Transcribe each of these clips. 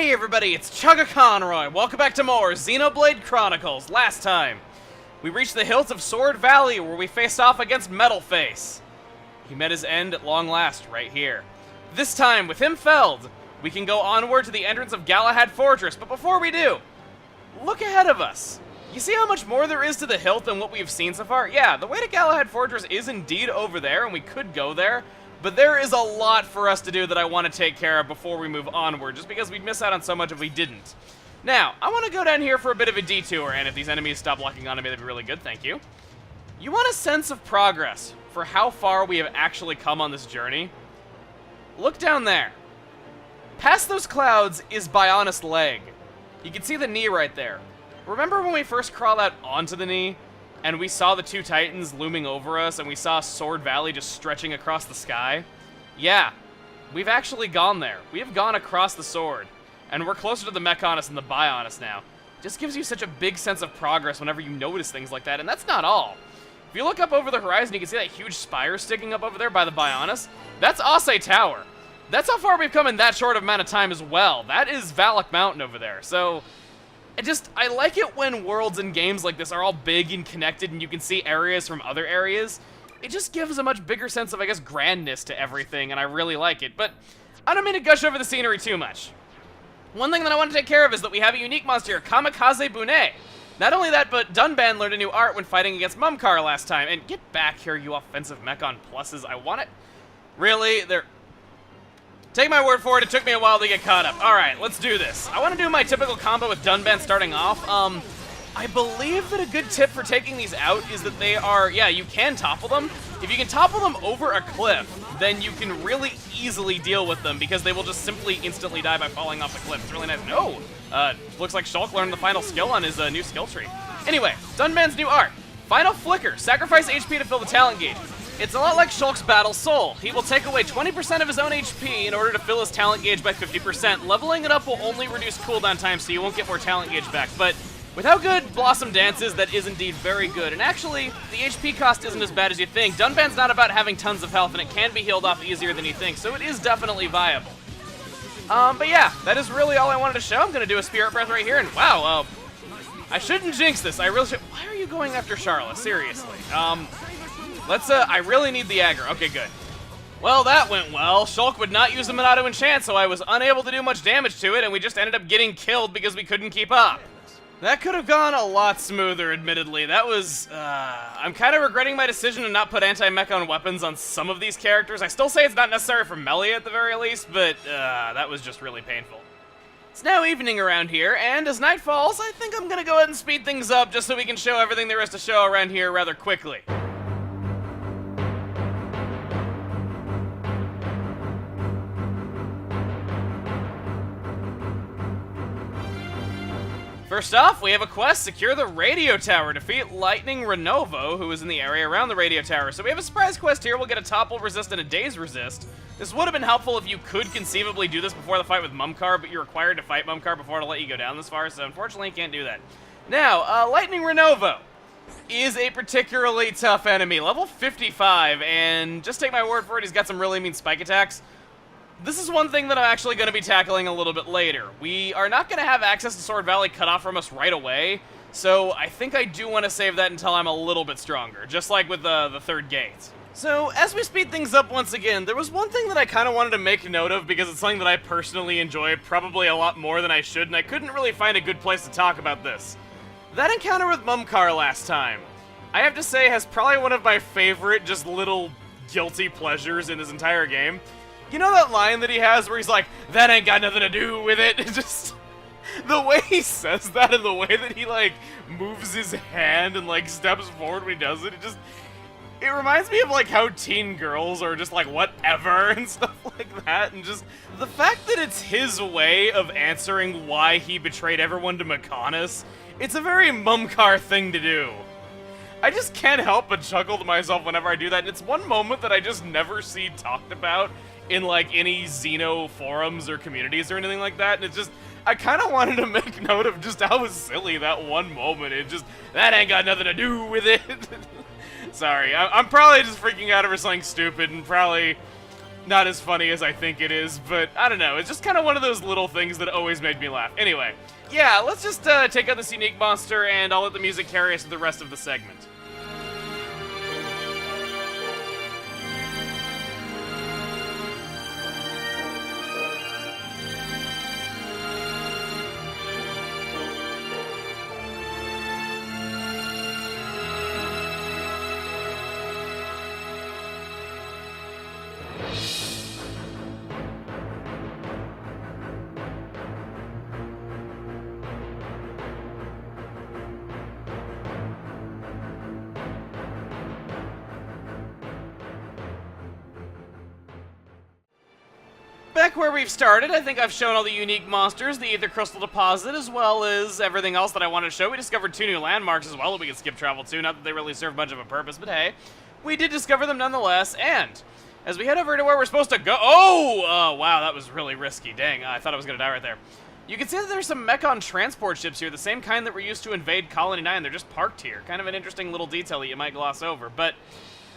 Hey everybody, it's Chugga Conroy. Welcome back to more Xenoblade Chronicles. Last time, we reached the hills of Sword Valley where we faced off against Metalface. He met his end at long last right here. This time, with him felled, we can go onward to the entrance of Galahad Fortress. But before we do, look ahead of us. You see how much more there is to the hilt than what we've seen so far? Yeah, the way to Galahad Fortress is indeed over there, and we could go there. But there is a lot for us to do that I want to take care of before we move onward, just because we'd miss out on so much if we didn't. Now, I want to go down here for a bit of a detour, and if these enemies stop locking onto me, that'd be really good, thank you. You want a sense of progress for how far we have actually come on this journey? Look down there. Past those clouds is Bionis' leg. You can see the knee right there. Remember when we first crawled out onto the knee? And we saw the two titans looming over us, and we saw Sword Valley just stretching across the sky? Yeah, we've actually gone there. We have gone across the sword, and we're closer to the Mechonis and the Bionis now. Just gives you such a big sense of progress whenever you notice things like that, and that's not all. If you look up over the horizon, you can see that huge spire sticking up over there by the Bionis. That's Ase Tower. That's how far we've come in that short amount of time as well. That is Valak Mountain over there, so I like it when worlds and games like this are all big and connected and you can see areas from other areas. It just gives a much bigger sense of, I guess, grandness to everything, and I really like it. But I don't mean to gush over the scenery too much. One thing that I want to take care of is that we have a unique monster here, Kamikaze Bune. Not only that, but Dunban learned a new art when fighting against Mumkar last time. And get back here, you offensive Mechon pluses. I want it. Really? Take my word for it, it took me a while to get caught up. Alright, let's do this. I want to do my typical combo with Dunban starting off. I believe that a good tip for taking these out is that they are, yeah, you can topple them. If you can topple them over a cliff, then you can really easily deal with them because they will just simply instantly die by falling off the cliff. It's really nice. No! Looks like Shulk learned the final skill on his new skill tree. Anyway, Dunban's new art. Final Flicker. Sacrifice HP to fill the talent gauge. It's a lot like Shulk's Battle Soul. He will take away 20% of his own HP in order to fill his talent gauge by 50%. Leveling it up will only reduce cooldown time, so you won't get more talent gauge back. But with how good Blossom Dance is, that is indeed very good. And actually, the HP cost isn't as bad as you think. Dunban's not about having tons of health, and it can be healed off easier than you think, so it is definitely viable. But yeah, that is really all I wanted to show. I'm going to do a Spirit Breath right here, and wow, I shouldn't jinx this. I really should. Why are you going after Charlotte? Seriously. I really need the aggro. Okay, good. Well, that went well. Shulk would not use the Monado Enchant, so I was unable to do much damage to it, and we just ended up getting killed because we couldn't keep up. That could have gone a lot smoother, admittedly. That was, I'm kind of regretting my decision to not put anti-Mechon weapons on some of these characters. I still say it's not necessary for Melee at the very least, but, that was just really painful. It's now evening around here, and as night falls, I think I'm gonna go ahead and speed things up just so we can show everything there is to show around here rather quickly. First off, we have a quest, secure the radio tower, defeat Lightning Renovo, who is in the area around the radio tower. So we have a surprise quest here, we'll get a topple resist and a daze resist. This would have been helpful if you could conceivably do this before the fight with Mumkar, but you're required to fight Mumkar before to let you go down this far, so unfortunately you can't do that. Now, Lightning Renovo is a particularly tough enemy, level 55, and just take my word for it, he's got some really mean spike attacks. This is one thing that I'm actually going to be tackling a little bit later. We are not going to have access to Sword Valley cut off from us right away, so I think I do want to save that until I'm a little bit stronger, just like with the third gate. So, as we speed things up once again, there was one thing that I kind of wanted to make note of because it's something that I personally enjoy probably a lot more than I should, and I couldn't really find a good place to talk about this. That encounter with Mumkar last time, I have to say, has probably one of my favorite just little guilty pleasures in this entire game. You know that line that he has where he's like, that ain't got nothing to do with it? Just the way he says that and the way that he, like, moves his hand and, like, steps forward when he does it, it reminds me of, like, how teen girls are just like, whatever, and stuff like that, and just the fact that it's his way of answering why he betrayed everyone to Mechonis, it's a very Mumkar thing to do. I just can't help but chuckle to myself whenever I do that, and it's one moment that I just never see talked about in, like, any Xeno forums or communities or anything like that, and it's just, I kind of wanted to make note of just how silly that one moment is. That ain't got nothing to do with it. Sorry, I'm probably just freaking out over something stupid and probably not as funny as I think it is, but I don't know. It's just kind of one of those little things that always made me laugh. Anyway, yeah, let's just take out this unique monster, and I'll let the music carry us to the rest of the segment. Back where we've started, I think I've shown all the unique monsters, the Aether Crystal Deposit, as well as everything else that I wanted to show. We discovered 2 new landmarks as well that we can skip travel to, not that they really serve much of a purpose, but hey, we did discover them nonetheless, and as we head over to where we're supposed to go— oh, wow, that was really risky. Dang, I thought I was going to die right there. You can see that there's some Mechon transport ships here, the same kind that were used to invade Colony 9. They're just parked here. Kind of an interesting little detail that you might gloss over, but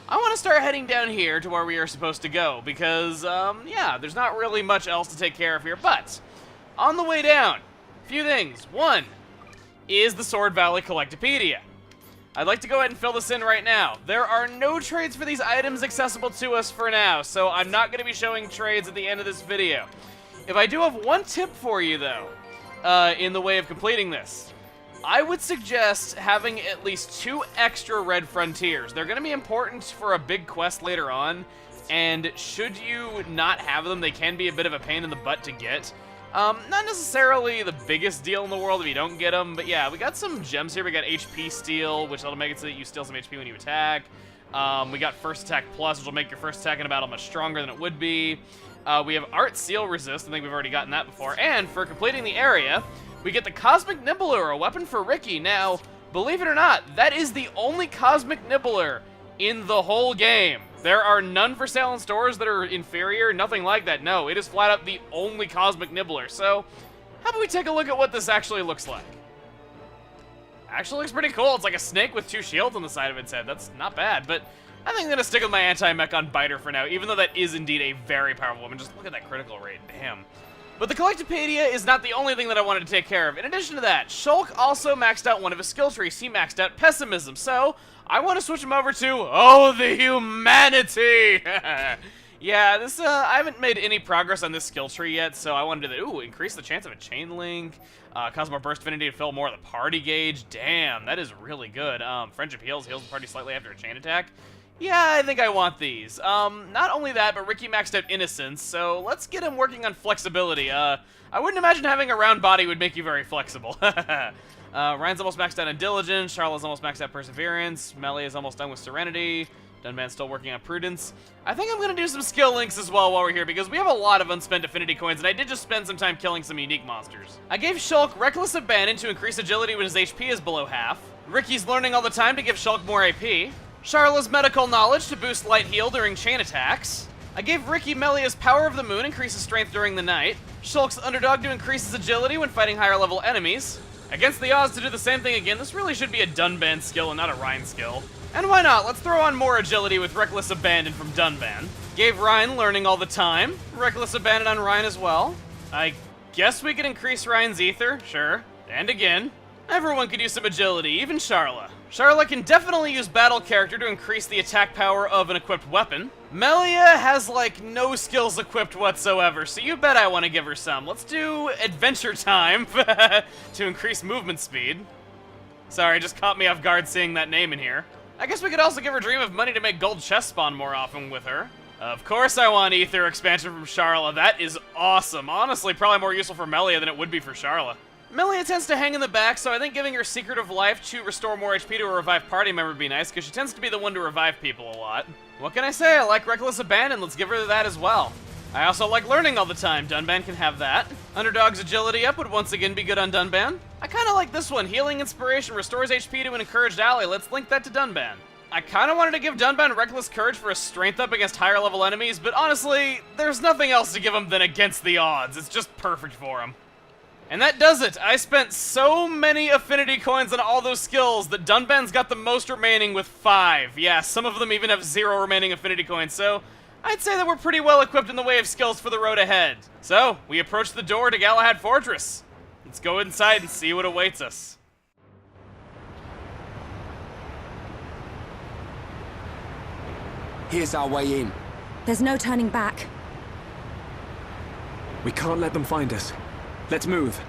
I want to start heading down here to where we are supposed to go, because, yeah, there's not really much else to take care of here, but on the way down, a few things. One is the Sword Valley Collectopedia. I'd like to go ahead and fill this in right now. There are no trades for these items accessible to us for now, so I'm not going to be showing trades at the end of this video. If I do have one tip for you, though, in the way of completing this, I would suggest having at least 2 extra red frontiers. They're going to be important for a big quest later on, and should you not have them, they can be a bit of a pain in the butt to get. Not necessarily the biggest deal in the world if you don't get them, but yeah, we got some gems here. We got HP steal, which will make it so that you steal some HP when you attack. We got first attack plus, which will make your first attack in a battle much stronger than it would be. We have art seal resist. I think we've already gotten that before. And for completing the area, we get the Cosmic Nibbler, a weapon for Ricky. Now, believe it or not, that is the only Cosmic Nibbler in the whole game. There are none for sale in stores that are inferior, nothing like that. No, it is flat out the only Cosmic Nibbler. So, how about we take a look at what this actually looks like? Actually looks pretty cool. It's like a snake with 2 shields on the side of its head. That's not bad, but I think I'm going to stick with my anti-Mechon Biter for now, even though that is indeed a very powerful weapon. Just look at that critical rate. Damn. But the Collectopedia is not the only thing that I wanted to take care of. In addition to that, Shulk also maxed out one of his skill trees. He maxed out Pessimism, so I want to switch him over to, oh, the humanity! Yeah, this, I haven't made any progress on this skill tree yet, so I wanted to, ooh, increase the chance of a chain link, cause more burst affinity to fill more of the party gauge. Damn, that is really good. Friendship heals the party slightly after a chain attack. Yeah, I think I want these. Not only that, but Ricky maxed out Innocence, so let's get him working on flexibility. I wouldn't imagine having a round body would make you very flexible. Ryan's almost maxed out on Diligence, Charlotte's almost maxed out Perseverance, Melee is almost done with Serenity, Dunban's still working on Prudence. I think I'm going to do some skill links as well while we're here, because we have a lot of unspent affinity coins, and I did just spend some time killing some unique monsters. I gave Shulk Reckless Abandon to increase agility when his HP is below half. Ricky's learning all the time to give Shulk more AP. Charla's Medical Knowledge to boost Light Heal during chain attacks. I gave Ricky Melia's Power of the Moon, increases strength during the night. Shulk's Underdog to increase his agility when fighting higher level enemies. Against the odds to do the same thing again. This really should be a Dunban skill and not a Ryan skill. And why not? Let's throw on more agility with Reckless Abandon from Dunban. Gave Ryan Learning all the time. Reckless Abandon on Ryan as well. I guess we could increase Ryan's Ether, sure. And again. Everyone could use some agility, even Charla. Charla can definitely use Battle Character to increase the attack power of an equipped weapon. Melia has, like, no skills equipped whatsoever, so you bet I want to give her some. Let's do Adventure Time to increase movement speed. Sorry, just caught me off guard seeing that name in here. I guess we could also give her Dream of Money to make gold chests spawn more often with her. Of course I want Ether expansion from Charla. That is awesome. Honestly, probably more useful for Melia than it would be for Charla. Melia tends to hang in the back, so I think giving her Secret of Life to restore more HP to a revived party member would be nice, because she tends to be the one to revive people a lot. What can I say? I like Reckless Abandon. Let's give her that as well. I also like Learning all the time. Dunban can have that. Underdog's Agility up would once again be good on Dunban. I kind of like this one. Healing Inspiration restores HP to an encouraged ally. Let's link that to Dunban. I kind of wanted to give Dunban Reckless Courage for a strength up against higher level enemies, but honestly, there's nothing else to give him than against the odds. It's just perfect for him. And that does it. I spent so many affinity coins on all those skills that Dunban's got the most remaining with 5. Yeah, some of them even have 0 remaining affinity coins, so I'd say that we're pretty well equipped in the way of skills for the road ahead. So, we approach the door to Galahad Fortress. Let's go inside and see what awaits us. Here's our way in. There's no turning back. We can't let them find us. Let's move.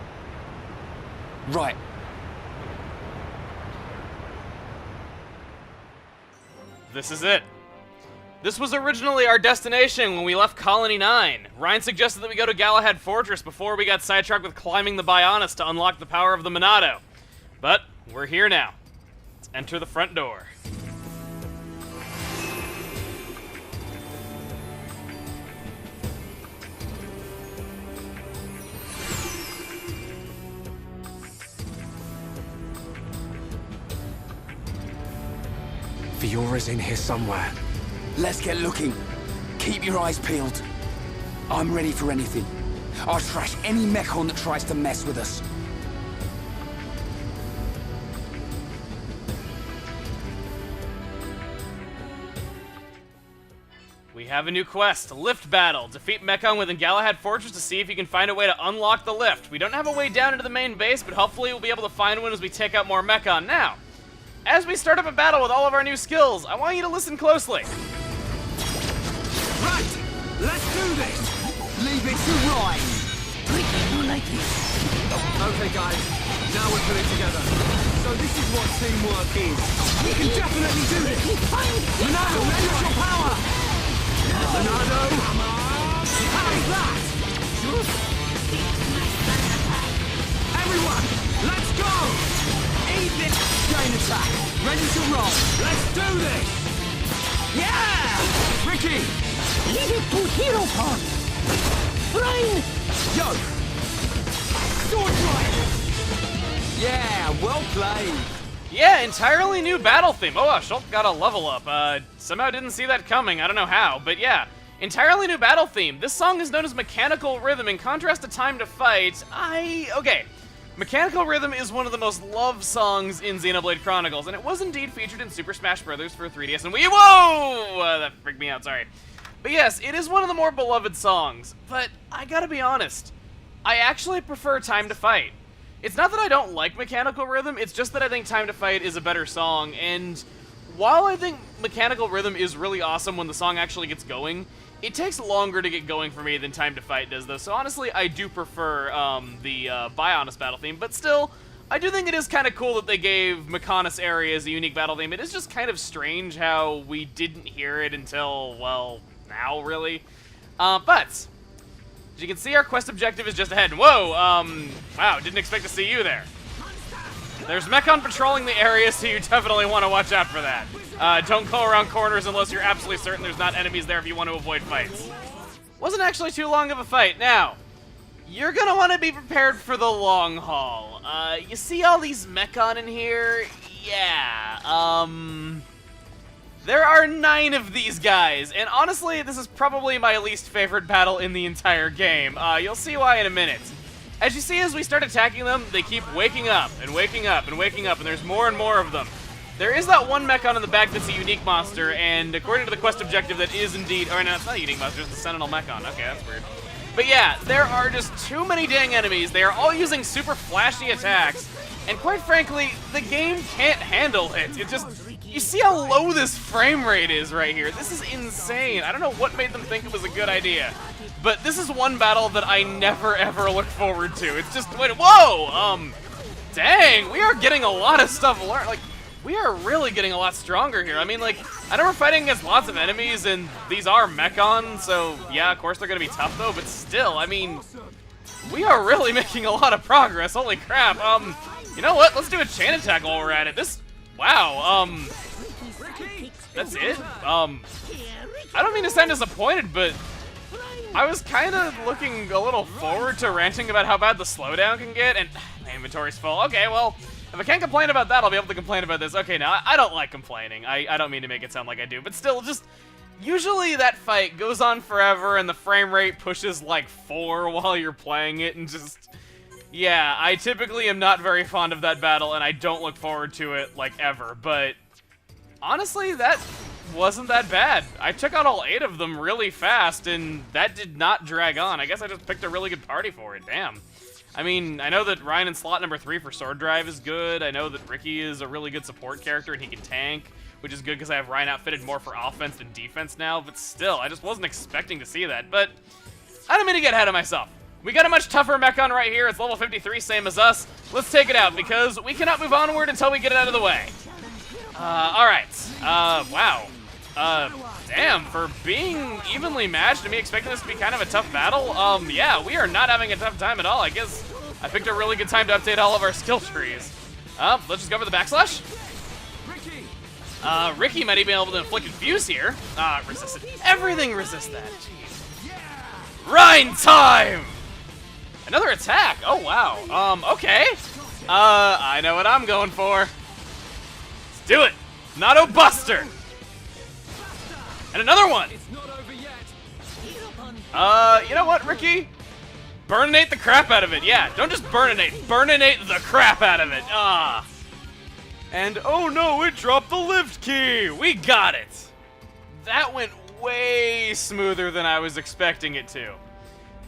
Right. This is it. This was originally our destination when we left Colony 9. Ryan suggested that we go to Galahad Fortress before we got sidetracked with climbing the Bionis to unlock the power of the Monado. But we're here now. Let's enter the front door. Fiora's in here somewhere. Let's get looking. Keep your eyes peeled. I'm ready for anything. I'll trash any mechon that tries to mess with us. We have a new quest, Lift Battle. Defeat Mechon within Galahad Fortress to see if you can find a way to unlock the lift. We don't have a way down into the main base, but hopefully we'll be able to find one as we take out more Mechon. Now, as we start up a battle with all of our new skills, I want you to listen closely. Right! Let's do this! Leave it to Ryan! Okay, guys. Now we're putting together. So this is what teamwork is. We can definitely do this! Monado, lend us your power! Monado! How's that? Everyone, let's go! Eat this chain attack! Ready to roll! Let's do this! Yeah! Ricky! Leave it to Hero Pod! Brian! Yo! Sword Drive! Yeah, well played! Yeah, entirely new battle theme. Oh, Schultz got a level up. Somehow didn't see that coming. I don't know how, but yeah. Entirely new battle theme. This song is known as Mechanical Rhythm. In contrast to Time to Fight, okay. Mechanical Rhythm is one of the most loved songs in Xenoblade Chronicles, and it was indeed featured in Super Smash Bros. For 3DS and Wii. Whoa! That freaked me out, sorry. But yes, it is one of the more beloved songs, but I gotta be honest, I actually prefer Time to Fight. It's not that I don't like Mechanical Rhythm, it's just that I think Time to Fight is a better song, and while I think Mechanical Rhythm is really awesome when the song actually gets going, it takes longer to get going for me than Time to Fight does, though, so honestly, I do prefer the Bionis battle theme, but still, I do think it is kind of cool that they gave Mechonis areas a unique battle theme. It is just kind of strange how we didn't hear it until, well, now, really. But, as you can see, our quest objective is just ahead. Whoa, wow, didn't expect to see you there. There's Mechon patrolling the area, so you definitely want to watch out for that. Don't go around corners unless you're absolutely certain there's not enemies there if you want to avoid fights. Wasn't actually too long of a fight. Now, you're gonna want to be prepared for the long haul. You see all these Mechon in here? Yeah, there are 9 of these guys, and honestly, this is probably my least favorite battle in the entire game. You'll see why in a minute. As you see, as we start attacking them, they keep waking up, and waking up, and waking up, and there's more and more of them. There is that one Mechon in the back that's a unique monster, and according to the quest objective, that is indeed... Oh, no, it's not a unique monster, it's the Sentinel Mechon. Okay, that's weird. But yeah, there are just too many dang enemies. They are all using super flashy attacks, and quite frankly, the game can't handle it. It just... You see how low this frame rate is right here. This is insane. I don't know what made them think it was a good idea. But this is one battle that I never ever look forward to. It's just, wait, whoa! Dang, we are getting a lot of stuff learned. Like, we are really getting a lot stronger here. I mean, like, I know we're fighting against lots of enemies, and these are Mechon, so yeah, of course they're gonna be tough though, but still, I mean, we are really making a lot of progress. Holy crap. You know what? Let's do a chain attack while we're at it. Wow, that's it? I don't mean to sound disappointed, but I was kind of looking a little forward to ranting about how bad the slowdown can get, and my inventory's full. Okay, well, if I can't complain about that, I'll be able to complain about this. Okay, now, I don't like complaining. I don't mean to make it sound like I do, but still, just... Usually that fight goes on forever, and the frame rate pushes, like, 4 while you're playing it, and just... Yeah, I typically am not very fond of that battle, and I don't look forward to it, like, ever, but honestly, that wasn't that bad. I took out all 8 of them really fast, and that did not drag on. I guess I just picked a really good party for it. Damn. I mean, I know that Ryan in slot number 3 for Sword Drive is good. I know that Ricky is a really good support character, and he can tank, which is good because I have Ryan outfitted more for offense than defense now. But still, I just wasn't expecting to see that. But I don't mean to get ahead of myself. We got a much tougher mechon right here. It's level 53, same as us. Let's take it out, because we cannot move onward until we get it out of the way. Alright. Wow. Damn, for being evenly matched and me expecting this to be kind of a tough battle, yeah, we are not having a tough time at all. I guess I picked a really good time to update all of our skill trees. Let's just go for the backslash. Ricky might even be able to inflict Infuse here. Resist it. Everything resists that. Jeez. Rhine time! Another attack. Oh, wow. Okay. I know what I'm going for. Let's do it. Natto Buster. And another one. It's not over yet. You know what, Ricky? Burninate the crap out of it. Yeah, don't just burninate. Burninate the crap out of it. And oh no, it dropped the lift key. We got it. That went way smoother than I was expecting it to.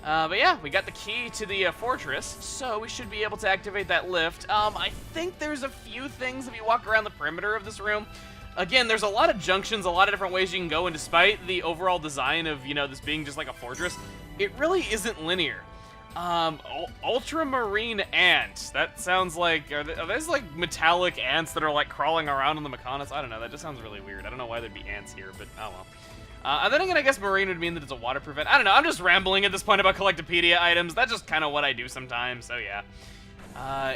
But yeah, we got the key to the fortress, so we should be able to activate that lift. I think there's a few things if you walk around the perimeter of this room. Again, there's a lot of junctions, a lot of different ways you can go, and despite the overall design of, you know, this being just like a fortress, it really isn't linear. Ultramarine ant. That sounds like, are those like metallic ants that are like crawling around on the Mechonis? I don't know, that just sounds really weird. I don't know why there'd be ants here, but oh well. And then again, I guess marine would mean that it's a waterproof ant. I don't know, I'm just rambling at this point about Collectopedia items. That's just kind of what I do sometimes, so yeah.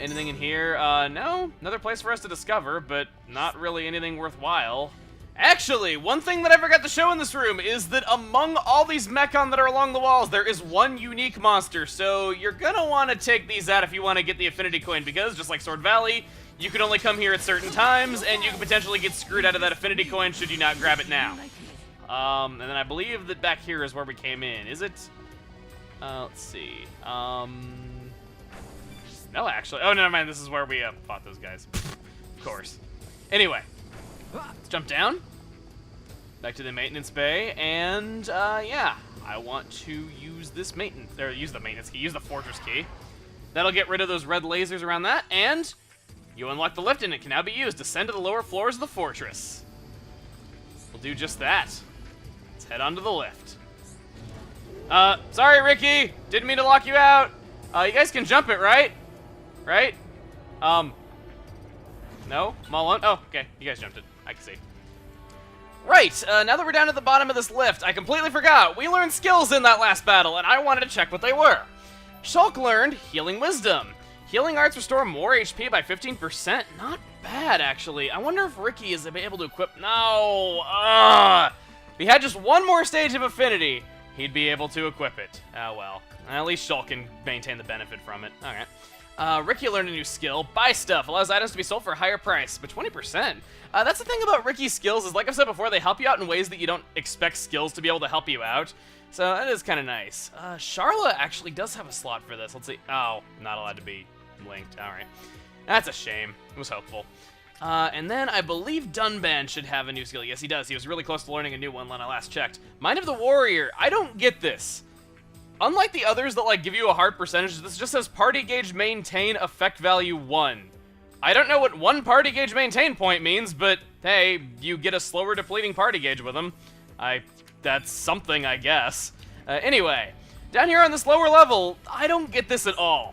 Anything in here? No. Another place for us to discover, but not really anything worthwhile. Actually, one thing that I forgot to show in this room is that among all these mechon that are along the walls, there is one unique monster, so you're gonna want to take these out if you want to get the affinity coin, because just like Sword Valley, you can only come here at certain times, and you can potentially get screwed out of that affinity coin should you not grab it now. And then I believe that back here is where we came in. Is it? Let's see. No, actually. Oh, never mind. This is where we fought those guys. Of course. Anyway, let's jump down. Back to the maintenance bay, and yeah, I want to use this maintenance, or use the maintenance key, use the fortress key. That'll get rid of those red lasers around that, and you unlock the lift, and it can now be used to ascend to the lower floors of the fortress. We'll do just that. Let's head onto the lift. Sorry, Ricky, didn't mean to lock you out. You guys can jump it, right? Right? No? I'm all alone? Oh, okay, you guys jumped it. I can see. Right, now that we're down at the bottom of this lift, I completely forgot. We learned skills in that last battle, and I wanted to check what they were. Shulk learned Healing Wisdom. Healing Arts restore more HP by 15%. Not bad, actually. I wonder if Ricky is able to equip... No! If he had just one more stage of Affinity, he'd be able to equip it. Oh, well. At least Shulk can maintain the benefit from it. Okay. Ricky learned a new skill, Buy Stuff. Allows items to be sold for a higher price, but 20%. That's the thing about Ricky's skills, is like I've said before, they help you out in ways that you don't expect skills to be able to help you out. So that is kind of nice. Charla actually does have a slot for this. Let's see. Oh, not allowed to be linked. All right. That's a shame. It was hopeful. And then I believe Dunban should have a new skill. Yes, he does. He was really close to learning a new one when I last checked. Mind of the Warrior. I don't get this. Unlike the others that like give you a heart percentage, this just says party gauge maintain effect value 1. I don't know what 1 party gauge maintain point means, but hey, you get a slower depleting party gauge with them. That's something, I guess. Anyway, down here on this lower level, I don't get this at all.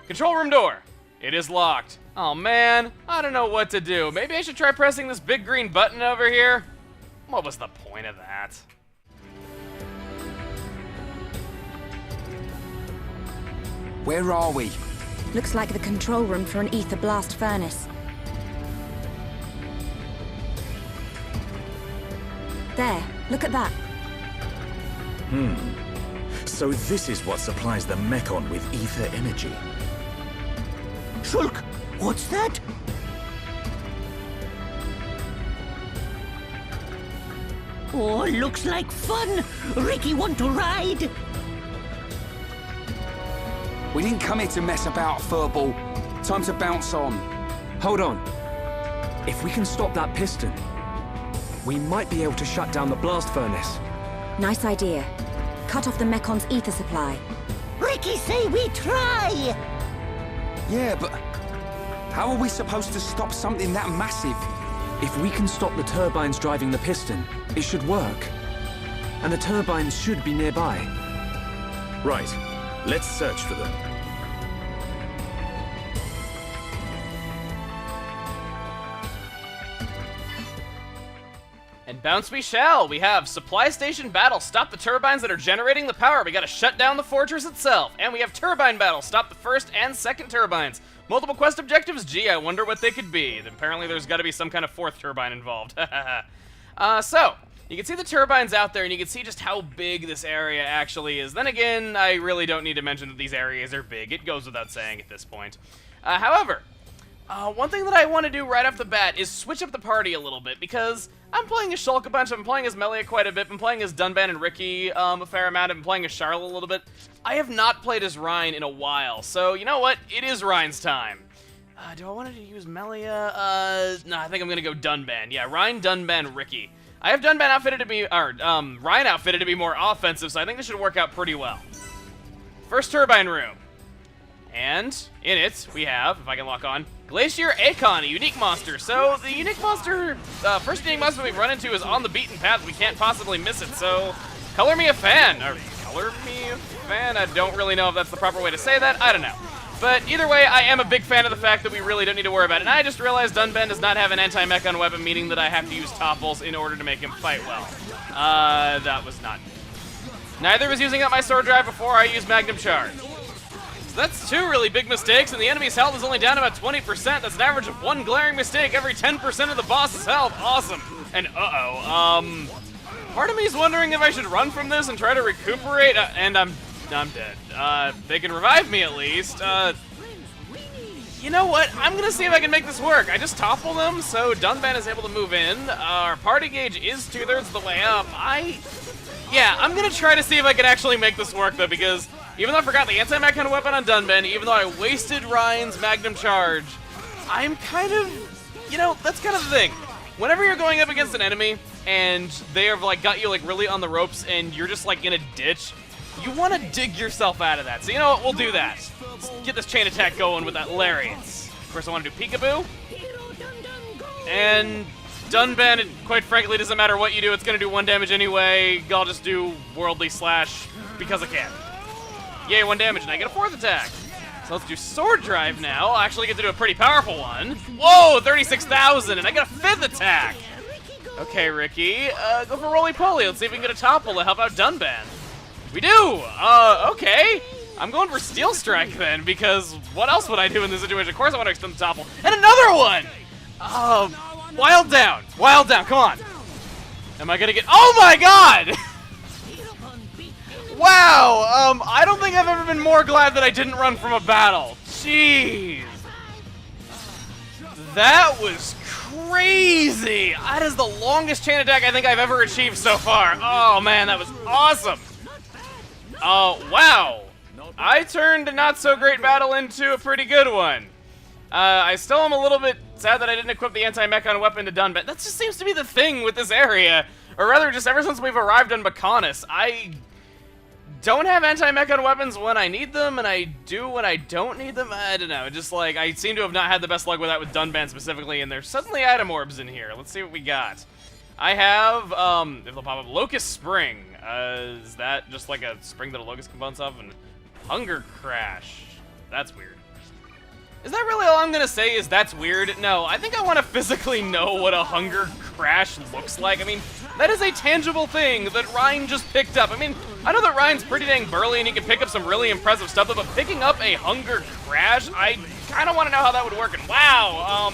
Control room door. It is locked. Oh man, I don't know what to do. Maybe I should try pressing this big green button over here? What was the point of that? Where are we? Looks like the control room for an ether blast furnace. There, look at that. So this is what supplies the Mechon with ether energy. Shulk, what's that? Oh, looks like fun. Ricky, want to ride? We didn't come here to mess about, furball. Time to bounce on. Hold on. If we can stop that piston, we might be able to shut down the blast furnace. Nice idea. Cut off the Mekon's ether supply. Ricky say we try! Yeah, but how are we supposed to stop something that massive? If we can stop the turbines driving the piston, it should work. And the turbines should be nearby. Right. Let's search for them. And bounce we shall. We have supply station battle. Stop the turbines that are generating the power. We gotta shut down the fortress itself. And we have turbine battle. Stop the first and second turbines. Multiple quest objectives. Gee, I wonder what they could be. Apparently there's gotta be some kind of fourth turbine involved. So, you can see the turbines out there, and you can see just how big this area actually is. Then again, I really don't need to mention that these areas are big. It goes without saying at this point. However, one thing that I want to do right off the bat is switch up the party a little bit, because I'm playing as Shulk a bunch, I'm playing as Melia quite a bit, I'm playing as Dunban and Ricky a fair amount, I'm playing as Charlotte a little bit. I have not played as Ryan in a while, so you know what? It is Ryan's time. Do I want to use Melia? No, I think I'm going to go Dunban. Yeah, Ryan, Dunban, Ricky. I have Dunban outfitted to be, Ryan outfitted to be more offensive, so I think this should work out pretty well. First turbine room. And in it, we have, if I can lock on, Glacier Akon, a unique monster. So the unique monster, first unique monster we've run into is on the beaten path. We can't possibly miss it. So color me a fan. Or color me a fan? I don't really know if that's the proper way to say that. I don't know. But either way, I am a big fan of the fact that we really don't need to worry about it. And I just realized Dunban does not have an anti-mechon weapon, meaning that I have to use topples in order to make him fight well. That was not... Neither was using up my sword drive before I used Magnum Charge. So that's two really big mistakes, and the enemy's health is only down about 20%. That's an average of one glaring mistake every 10% of the boss's health. Awesome. And part of me is wondering if I should run from this and try to recuperate, and I'm dead. They can revive me at least. You know what? I'm gonna see if I can make this work. I just topple them, so Dunban is able to move in. Our party gauge is 2/3 of the way up. Yeah, I'm gonna try to see if I can actually make this work, though, because even though I forgot the anti-mechon weapon on Dunban, even though I wasted Ryan's Magnum Charge, I'm kind of, you know, that's kind of the thing. Whenever you're going up against an enemy, and they have, like, got you, like, really on the ropes, and you're just, like, in a ditch, you want to dig yourself out of that. So you know what? We'll do that. Let's get this chain attack going with that lariats. Of course, I want to do peekaboo. And Dunban, quite frankly, doesn't matter what you do. It's going to do 1 damage anyway. I'll just do worldly slash because I can. Yay, 1 damage, and I get a 4th attack. So let's do sword drive now. I'll actually get to do a pretty powerful one. Whoa, 36,000, and I get a 5th attack. Okay, Ricky, go for roly-poly. Let's see if we can get a topple to help out Dunban. We do! Okay. I'm going for Steel Strike then, because what else would I do in this situation? Of course I want to extend the topple. And another one! Wild down. Wild down, come on. Am I gonna get... Oh my god! Wow, I don't think I've ever been more glad that I didn't run from a battle. Jeez. That was crazy. That is the longest chain attack I think I've ever achieved so far. Oh man, that was awesome. Oh, wow. I turned a not-so-great battle into a pretty good one. I still am a little bit sad that I didn't equip the anti-mechon weapon to Dunban. That just seems to be the thing with this area. Or rather, just ever since we've arrived on Mechonis, I don't have anti-mechon weapons when I need them, and I do when I don't need them. I don't know. Just like, I seem to have not had the best luck with that with Dunban specifically, and there's suddenly item orbs in here. Let's see what we got. I have, if they'll pop up, Locust Spring. Is that just like a spring that a locust can bounce off? And Hunger Crash. That's weird. Is that really all I'm gonna say is that's weird? No, I think I want to physically know what a Hunger Crash looks like. I mean, that is a tangible thing that Ryan just picked up. I mean, I know that Ryan's pretty dang burly and he can pick up some really impressive stuff, but picking up a Hunger Crash, I kind of want to know how that would work. And wow,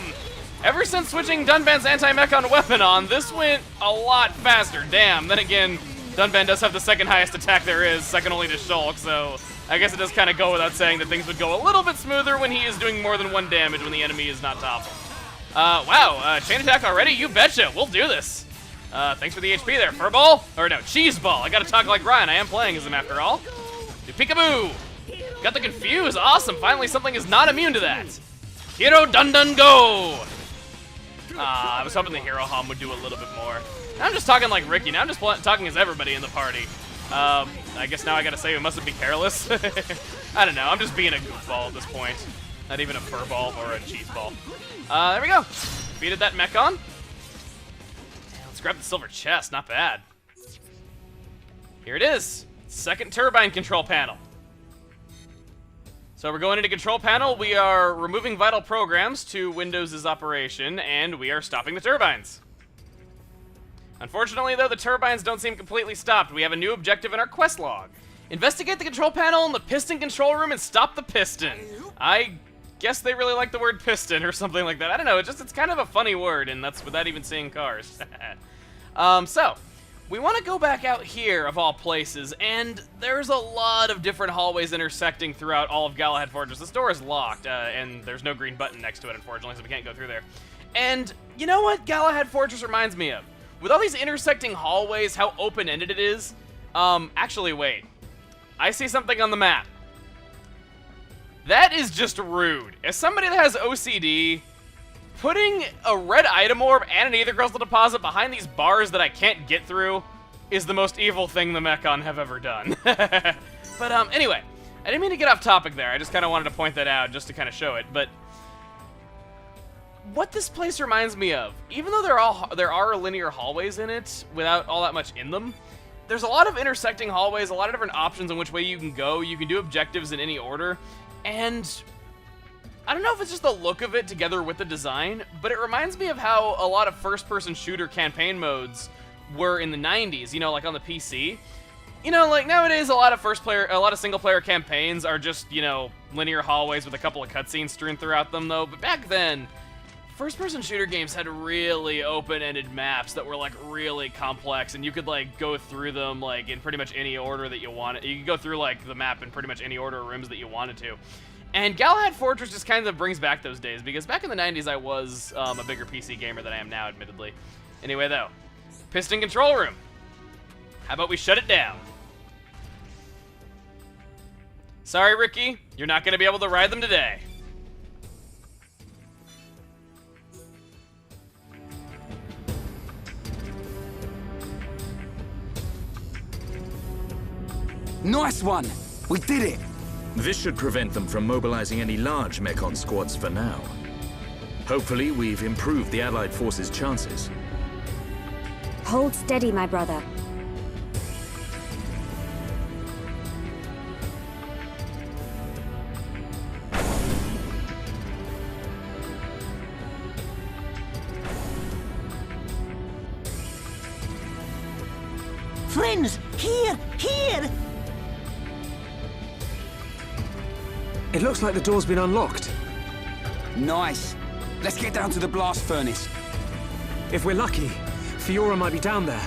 ever since switching Dunban's anti-mechon weapon on, this went a lot faster. Damn, then again, Dunban does have the second highest attack there is, second only to Shulk, so I guess it does kind of go without saying that things would go a little bit smoother when he is doing more than 1 damage when the enemy is not toppled. Wow, chain attack already? You betcha, we'll do this. Thanks for the HP there, Furball. Or no, Cheese Ball. I gotta talk like Ryan, I am playing as him after all. Do Peekaboo. Got the Confuse, awesome. Finally something is not immune to that. Hero Dun Dun Go. I was hoping the hero hom would do a little bit more. Now I'm just talking like Ricky. Now I'm just talking as everybody in the party. I guess now I gotta say we mustn't be careless. I don't know. I'm just being a goofball at this point. Not even a furball or a cheese ball. There we go. Defeated that Mechon. Let's grab the silver chest. Not bad. Here it is. Second turbine control panel. So we're going into control panel. We are removing vital programs to Windows' operation, and we are stopping the turbines. Unfortunately, though, the turbines don't seem completely stopped. We have a new objective in our quest log. Investigate the control panel in the piston control room and stop the piston. I guess they really like the word piston or something like that. I don't know, it's kind of a funny word, and that's without even seeing cars. So, we want to go back out here, of all places, and there's a lot of different hallways intersecting throughout all of Galahad Fortress. This door is locked, and there's no green button next to it, unfortunately, so we can't go through there. And you know what Galahad Fortress reminds me of? With all these intersecting hallways, how open-ended it is. Actually, wait. I see something on the map. That is just rude. As somebody that has OCD, putting a red item orb and an Aether Crystal deposit behind these bars that I can't get through is the most evil thing the Mechon have ever done. But anyway, I didn't mean to get off topic there. I just kind of wanted to point that out just to kind of show it. But what this place reminds me of, even though there are linear hallways in it without all that much in them, there's a lot of intersecting hallways, a lot of different options in which way you can go. You can do objectives in any order, and I don't know if it's just the look of it together with the design, but it reminds me of how a lot of first-person shooter campaign modes were in the 90s, you know, like on the PC. You know, like nowadays, a lot of single-player campaigns are just, you know, linear hallways with a couple of cutscenes strewn throughout them, though. But back then, first-person shooter games had really open-ended maps that were, like, really complex, and you could, like, go through them, like, in pretty much any order that you wanted. You could go through, like, the map in pretty much any order of rooms that you wanted to. And Galahad Fortress just kind of brings back those days, because back in the 90s, I was a bigger PC gamer than I am now, admittedly. Anyway, though, piston control room. How about we shut it down? Sorry, Ricky, you're not going to be able to ride them today. Nice one! We did it! This should prevent them from mobilizing any large Mechon squads for now. Hopefully, we've improved the Allied forces' chances. Hold steady, my brother. Friends, here! Here! It looks like the door's been unlocked. Nice. Let's get down to the blast furnace. If we're lucky, Fiora might be down there.